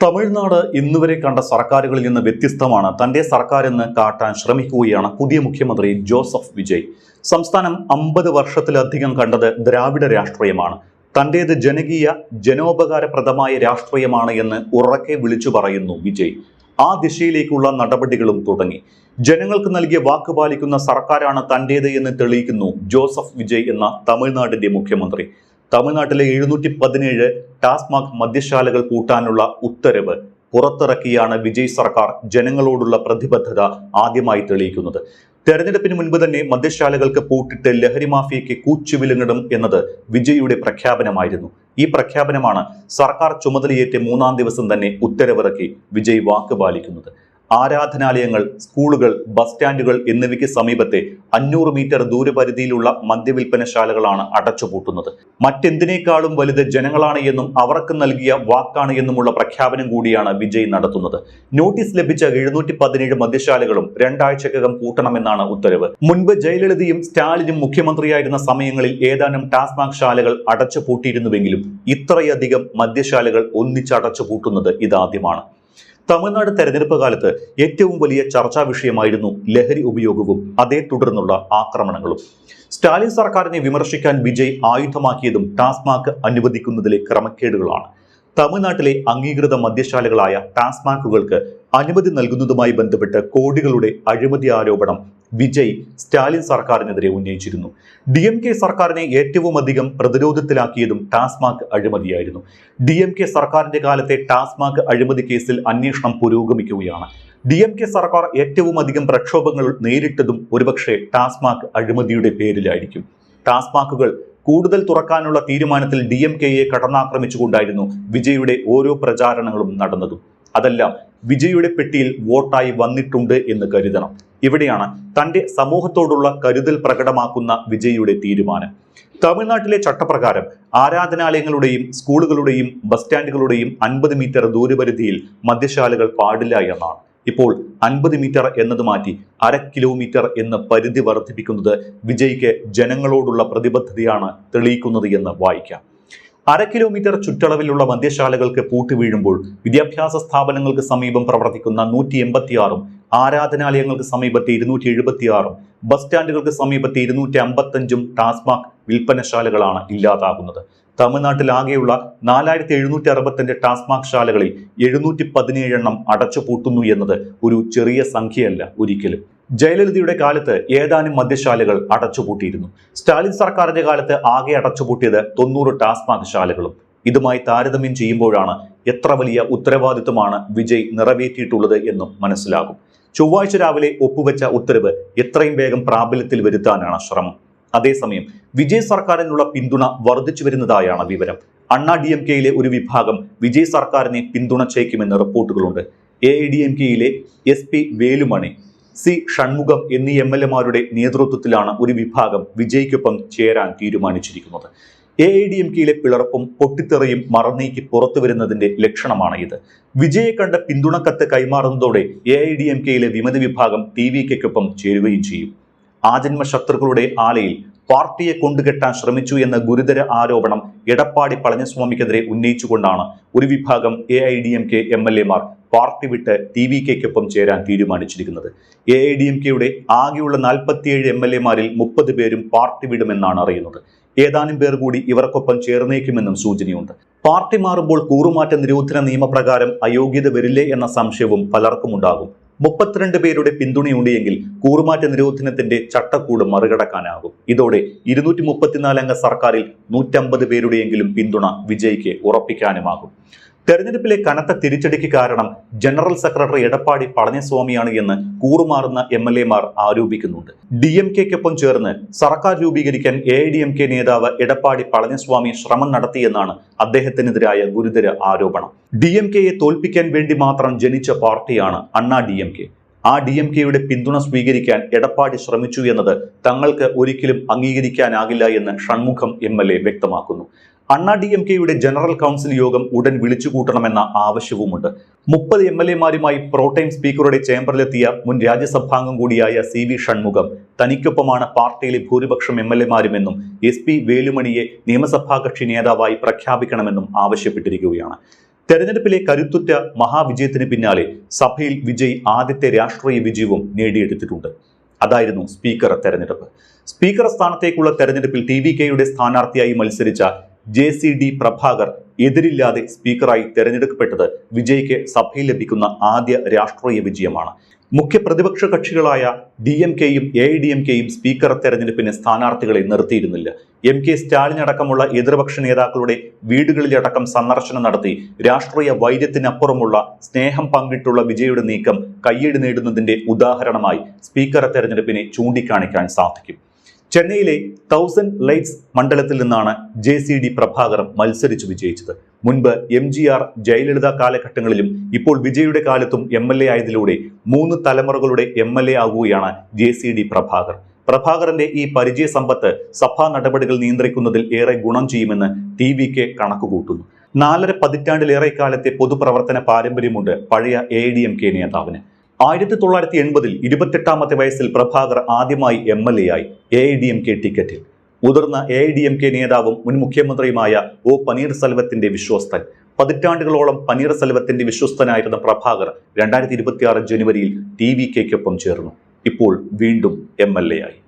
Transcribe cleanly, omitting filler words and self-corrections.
തമിഴ്നാട് ഇന്നുവരെ കണ്ട സർക്കാരുകളിൽ നിന്ന് വ്യത്യസ്തമാണ് തന്റെ സർക്കാർ എന്ന് കാട്ടാൻ ശ്രമിക്കുകയാണ് പുതിയ മുഖ്യമന്ത്രി ജോസഫ് വിജയ്. സംസ്ഥാനം 50 വർഷത്തിലധികം കണ്ടത് ദ്രാവിഡ രാഷ്ട്രീയമാണ്. തന്റേത് ജനകീയ ജനോപകാരപ്രദമായ രാഷ്ട്രീയമാണ് എന്ന് ഉറക്കെ വിളിച്ചു പറയുന്നു വിജയ്. ആ ദിശയിലേക്കുള്ള നടപടികളും തുടങ്ങി. ജനങ്ങൾക്ക് നൽകിയ വാക്ക് പാലിക്കുന്ന സർക്കാരാണ് തന്റേത് എന്ന് തെളിയിക്കുന്നു ജോസഫ് വിജയ് എന്ന തമിഴ്നാടിന്റെ മുഖ്യമന്ത്രി. തമിഴ്നാട്ടിലെ 717 ടാസ്മാക് മദ്യശാലകൾ പൂട്ടാനുള്ള ഉത്തരവ് പുറത്തിറക്കിയാണ് വിജയ് സർക്കാർ ജനങ്ങളോടുള്ള പ്രതിബദ്ധത ആദ്യമായി തെളിയിക്കുന്നത്. തെരഞ്ഞെടുപ്പിന് മുൻപ് തന്നെ മദ്യശാലകൾക്ക് പൂട്ടിട്ട് ലഹരി മാഫിയയ്ക്ക് കൂച്ചുവിലങ്ങിടും എന്നത് വിജയിയുടെ പ്രഖ്യാപനമായിരുന്നു. ഈ പ്രഖ്യാപനമാണ് സർക്കാർ ചുമതലയേറ്റ 3-ാം ദിവസം തന്നെ ഉത്തരവിറക്കി വിജയ് വാക്ക് പാലിക്കുന്നത്. ആരാധനാലയങ്ങൾ, സ്കൂളുകൾ, ബസ് സ്റ്റാൻഡുകൾ എന്നിവയ്ക്ക് സമീപത്തെ 500 മീറ്റർ ദൂരപരിധിയിലുള്ള മദ്യവിൽപ്പനശാലകളാണ് അടച്ചുപൂട്ടുന്നത്. മറ്റെന്തിനേക്കാളും വലുത് ജനങ്ങളാണ് എന്നും അവർക്ക് നൽകിയ വാക്കാണ് എന്നുമുള്ള പ്രഖ്യാപനം കൂടിയാണ് വിജയ് നടത്തുന്നത്. നോട്ടീസ് ലഭിച്ച 717 മദ്യശാലകളും 2 ആഴ്ചക്കകം പൂട്ടണമെന്നാണ് ഉത്തരവ്. മുൻപ് ജയലളിതയും സ്റ്റാലിനും മുഖ്യമന്ത്രിയായിരുന്ന സമയങ്ങളിൽ ഏതാനും ടാസ്മാക് ശാലകൾ അടച്ചുപൂട്ടിയിരുന്നുവെങ്കിലും ഇത്രയധികം മദ്യശാലകൾ ഒന്നിച്ചടച്ചു പൂട്ടുന്നത് ഇതാദ്യമാണ്. തമിഴ്നാട് തെരഞ്ഞെടുപ്പ് കാലത്ത് ഏറ്റവും വലിയ ചർച്ചാ വിഷയമായിരുന്നു ലഹരി ഉപയോഗവും അതേ തുടർന്നുള്ള ആക്രമണങ്ങളും. സ്റ്റാലിൻ സർക്കാരിനെ വിമർശിക്കാൻ വിജയ് ആയുധമാക്കിയതും ടാസ്മാക് അനുവദിക്കുന്നതിലെ ക്രമക്കേടുകളാണ്. തമിഴ്നാട്ടിലെ അംഗീകൃത മദ്യശാലകളായ ടാസ്മാക്കുകൾക്ക് അനുമതി നൽകുന്നതുമായി ബന്ധപ്പെട്ട് കോടികളുടെ അഴിമതി ആരോപണം വിജയ് സ്റ്റാലിൻ സർക്കാരിനെതിരെ ഉന്നയിച്ചിരുന്നു. DMK സർക്കാരിനെ ഏറ്റവും അധികം പ്രതിരോധത്തിലാക്കിയതും ടാസ്മാക് അഴിമതിയായിരുന്നു. DMK സർക്കാരിന്റെ കാലത്തെ ടാസ്മാക് അഴിമതി കേസിൽ അന്വേഷണം പുരോഗമിക്കുകയാണ്. DMK സർക്കാർ ഏറ്റവും അധികം പ്രക്ഷോഭങ്ങൾ നേരിട്ടതും ഒരുപക്ഷെ ടാസ്മാക് അഴിമതിയുടെ പേരിലായിരിക്കും. ടാസ്മാക്കുകൾ കൂടുതൽ തുറക്കാനുള്ള തീരുമാനത്തിൽ DMKയെ കടന്നാക്രമിച്ചുകൊണ്ടായിരുന്നു വിജയുടെ ഓരോ പ്രചാരണങ്ങളും നടന്നതും. അതെല്ലാം വിജയുടെ പെട്ടിയിൽ വോട്ടായി വന്നിട്ടുണ്ട് എന്ന് കരുതണം. ഇവിടെയാണ് തന്റെ സമൂഹത്തോടുള്ള കരുതൽ പ്രകടമാക്കുന്ന വിജയുടെ തീരുമാനം. തമിഴ്നാട്ടിലെ ചട്ടപ്രകാരം ആരാധനാലയങ്ങളുടെയും സ്കൂളുകളുടെയും ബസ് സ്റ്റാൻഡുകളുടെയും 50 മീറ്റർ ദൂരപരിധിയിൽ മദ്യശാലകൾ പാടില്ല എന്നാണ്. ഇപ്പോൾ 50 മീറ്റർ എന്നത് മാറ്റി 1/2 കിലോമീറ്റർ എന്ന പരിധി വർദ്ധിപ്പിക്കുന്നത് വിജയ്ക്ക് ജനങ്ങളോടുള്ള പ്രതിബദ്ധതയാണ് തെളിയിക്കുന്നത് എന്ന് വായിക്കാം. 1/2 കിലോമീറ്റർ ചുറ്റളവിലുള്ള മദ്യശാലകൾക്ക് പൂട്ടി വീഴുമ്പോൾ വിദ്യാഭ്യാസ സ്ഥാപനങ്ങൾക്ക് സമീപം പ്രവർത്തിക്കുന്ന 186ഉം ആരാധനാലയങ്ങൾക്ക് സമീപത്തെ 276ഉം ബസ് സ്റ്റാൻഡുകൾക്ക് സമീപത്തെ 255ഉം ടാസ്മാക് വിൽപ്പനശാലകളാണ് ഇല്ലാതാകുന്നത്. തമിഴ്നാട്ടിലാകെയുള്ള 4762 ടാസ്മാക് ശാലകളിൽ 717 എണ്ണം അടച്ചുപൂട്ടുന്നു എന്നത് ഒരു ചെറിയ സംഖ്യയല്ല ഒരിക്കലും. ജയലളിതയുടെ കാലത്ത് ഏതാനും മദ്യശാലകൾ അടച്ചുപൂട്ടിയിരുന്നു. സ്റ്റാലിൻ സർക്കാരിന്റെ കാലത്ത് ആകെ അടച്ചുപൂട്ടിയത് 90 ടാസ്മാക് ശാലകളും. ഇതുമായി താരതമ്യം ചെയ്യുമ്പോഴാണ് എത്ര വലിയ ഉത്തരവാദിത്വമാണ് വിജയ് നിറവേറ്റിയിട്ടുള്ളത് എന്നും മനസ്സിലാകും. ചൊവ്വാഴ്ച രാവിലെ ഒപ്പുവെച്ച ഉത്തരവ് എത്രയും വേഗം പ്രാബല്യത്തിൽ വരുത്താനാണ് ശ്രമം. അതേസമയം വിജയ് സർക്കാരിനുള്ള പിന്തുണ വർദ്ധിച്ചു വരുന്നതായാണ് വിവരം. അണ്ണാ DMKയിലെ ഒരു വിഭാഗം വിജയ് സർക്കാരിനെ പിന്തുണച്ചേക്കുമെന്ന് റിപ്പോർട്ടുകളുണ്ട്. AIDMKയിലെ SP വേലുമണി, C ഷൺമുഖം എന്നീ MLA-മാരുടെ നേതൃത്വത്തിലാണ് ഒരു വിഭാഗം വിജയ്ക്കൊപ്പം ചേരാൻ തീരുമാനിച്ചിരിക്കുന്നത്. AIDMKയിലെ പിളർപ്പും പൊട്ടിത്തെറിയും മറന്നീക്കി പുറത്തു വരുന്നതിന്റെ ലക്ഷണമാണ് ഇത്. വിജയെ കണ്ട് പിന്തുണക്കത്ത് കൈമാറുന്നതോടെ AIDMKയിലെ വിമത വിഭാഗം TVKയ്ക്കൊപ്പം ചേരുകയും ചെയ്യും. ആജന്മ ശത്രുക്കളുടെ ആലയിൽ പാർട്ടിയെ കൊണ്ടുകെട്ടാൻ ശ്രമിച്ചു എന്ന ഗുരുതര ആരോപണം എടപ്പാടി പളനിസ്വാമിക്കെതിരെ ഉന്നയിച്ചുകൊണ്ടാണ് ഒരു വിഭാഗം AIDMK MLA-മാർ പാർട്ടി വിട്ട് TVKയ്ക്കൊപ്പം ചേരാൻ തീരുമാനിച്ചിരിക്കുന്നത്. AIDMKയുടെ ആകെയുള്ള 47 MLA-മാരിൽ 30 പേരും പാർട്ടി വിടുമെന്നാണ് അറിയുന്നത്. ഏതാനും പേർ കൂടി ഇവർക്കൊപ്പം ചേർന്നേക്കുമെന്നും സൂചനയുണ്ട്. പാർട്ടി മാറുമ്പോൾ കൂറുമാറ്റ നിരോധന നിയമപ്രകാരം അയോഗ്യത വരില്ലേ എന്ന സംശയവും പലർക്കും ഉണ്ടാകും. 32 പേരുടെ പിന്തുണയുണ്ട് എങ്കിൽ കൂറുമാറ്റ നിരോധനത്തിന്റെ ചട്ടക്കൂട് മറികടക്കാനാകും. ഇതോടെ 234 അംഗ സർക്കാരിൽ 150 പേരുടെയെങ്കിലും പിന്തുണ വിജയ്ക്ക് ഉറപ്പിക്കാനുമാകും. തെരഞ്ഞെടുപ്പിലെ കനത്ത തിരിച്ചടിക്ക് കാരണം ജനറൽ സെക്രട്ടറി എടപ്പാടി പളനിസ്വാമിയാണ് എന്ന് കൂറുമാറുന്ന MLA-മാർ ആരോപിക്കുന്നുണ്ട്. DMKയ്ക്കൊപ്പം ചേർന്ന് സർക്കാർ രൂപീകരിക്കാൻ AIDMK നേതാവ് എടപ്പാടി പളനിസ്വാമി ശ്രമം നടത്തിയെന്നാണ് അദ്ദേഹത്തിനെതിരായ ഗുരുതര ആരോപണം. DMKയെ തോൽപ്പിക്കാൻ വേണ്ടി മാത്രം ജനിച്ച പാർട്ടിയാണ് അണ്ണാ DMK. ആ DMKയുടെ പിന്തുണ സ്വീകരിക്കാൻ എടപ്പാടി ശ്രമിച്ചു എന്നത് തങ്ങൾക്ക് ഒരിക്കലും അംഗീകരിക്കാനാകില്ല എന്ന് ഷൺമുഖം MLA വ്യക്തമാക്കുന്നു. അണ്ണാ DMKയുടെ ജനറൽ കൗൺസിൽ യോഗം ഉടൻ വിളിച്ചുകൂട്ടണമെന്ന ആവശ്യവുമുണ്ട്. 30 MLA-മാരുമായി പ്രോടൈം സ്പീക്കറുടെ ചേംബറിലെത്തിയ മുൻ രാജ്യസഭാംഗം കൂടിയായ CV ഷൺമുഖം തനിക്കൊപ്പമാണ് പാർട്ടിയിലെ ഭൂരിപക്ഷം MLA-മാരുമെന്നും SP വേലുമണിയെ നിയമസഭാ കക്ഷി നേതാവായി പ്രഖ്യാപിക്കണമെന്നും ആവശ്യപ്പെട്ടിരിക്കുകയാണ്. തെരഞ്ഞെടുപ്പിലെ കരുത്തുറ്റ മഹാവിജയത്തിന് പിന്നാലെ സഭയിൽ വിജയ് ആദ്യത്തെ രാഷ്ട്രീയ വിജയവും നേടിയെടുത്തിട്ടുണ്ട്. അതായിരുന്നു സ്പീക്കർ തെരഞ്ഞെടുപ്പ്. സ്പീക്കർ സ്ഥാനത്തേക്കുള്ള തെരഞ്ഞെടുപ്പിൽ TVKയുടെ സ്ഥാനാർത്ഥിയായി മത്സരിച്ച JCD പ്രഭാകർ എതിരില്ലാതെ സ്പീക്കറായി തെരഞ്ഞെടുക്കപ്പെട്ടത് വിജയ്ക്ക് സഭയിൽ ലഭിക്കുന്ന ആദ്യ രാഷ്ട്രീയ വിജയമാണ്. മുഖ്യ പ്രതിപക്ഷ കക്ഷികളായ DMKയും AIDMKയും സ്പീക്കർ തെരഞ്ഞെടുപ്പിന് സ്ഥാനാർത്ഥികളെ നിർത്തിയിരുന്നില്ല. MK സ്റ്റാലിൻ അടക്കമുള്ള എതിർപക്ഷ നേതാക്കളുടെ വീടുകളിലടക്കം സന്ദർശനം നടത്തി രാഷ്ട്രീയ വൈര്യത്തിനപ്പുറമുള്ള സ്നേഹം പങ്കിട്ടുള്ള വിജയുടെ നീക്കം കയ്യടി നേടുന്നതിന്റെ ഉദാഹരണമായി സ്പീക്കർ തെരഞ്ഞെടുപ്പിനെ ചൂണ്ടിക്കാണിക്കാൻ സാധിക്കും. ചെന്നൈയിലെ 1000 ലൈറ്റ്സ് മണ്ഡലത്തിൽ നിന്നാണ് JCD പ്രഭാകർ മത്സരിച്ചു വിജയിച്ചത്. മുൻപ് MGR, ജയലളിത കാലഘട്ടങ്ങളിലും ഇപ്പോൾ വിജയുടെ കാലത്തും MLA ആയതിലൂടെ 3 തലമുറകളുടെ MLA ആകുകയാണ് JCD പ്രഭാകർ. പ്രഭാകരന്റെ ഈ പരിചയ സമ്പത്ത് സഭാ നടപടികൾ നിയന്ത്രിക്കുന്നതിൽ ഏറെ ഗുണം ചെയ്യുമെന്ന് TVK കണക്കുകൂട്ടുന്നു. 4.5 പതിറ്റാണ്ടിലേറെ കാലത്തെ പൊതുപ്രവർത്തന പാരമ്പര്യമുണ്ട് പഴയ AIDMK നേതാവിന്. 1980-ൽ 28-ാമത്തെ വയസ്സിൽ പ്രഭാകർ ആദ്യമായി MLA ആയി AIDMK ടിക്കറ്റിൽ. മുതിർന്ന AIDMK നേതാവും മുൻ മുഖ്യമന്ത്രിയുമായ O. പനീർസെൽവത്തിന്റെ വിശ്വസ്തൻ. പതിറ്റാണ്ടുകളോളം പനീർസെൽവത്തിന്റെ വിശ്വസ്തനായിരുന്ന പ്രഭാകർ 2026 ജനുവരിയിൽ TVKയ്ക്കൊപ്പം ചേർന്നു. ഇപ്പോൾ വീണ്ടും MLA ആയി.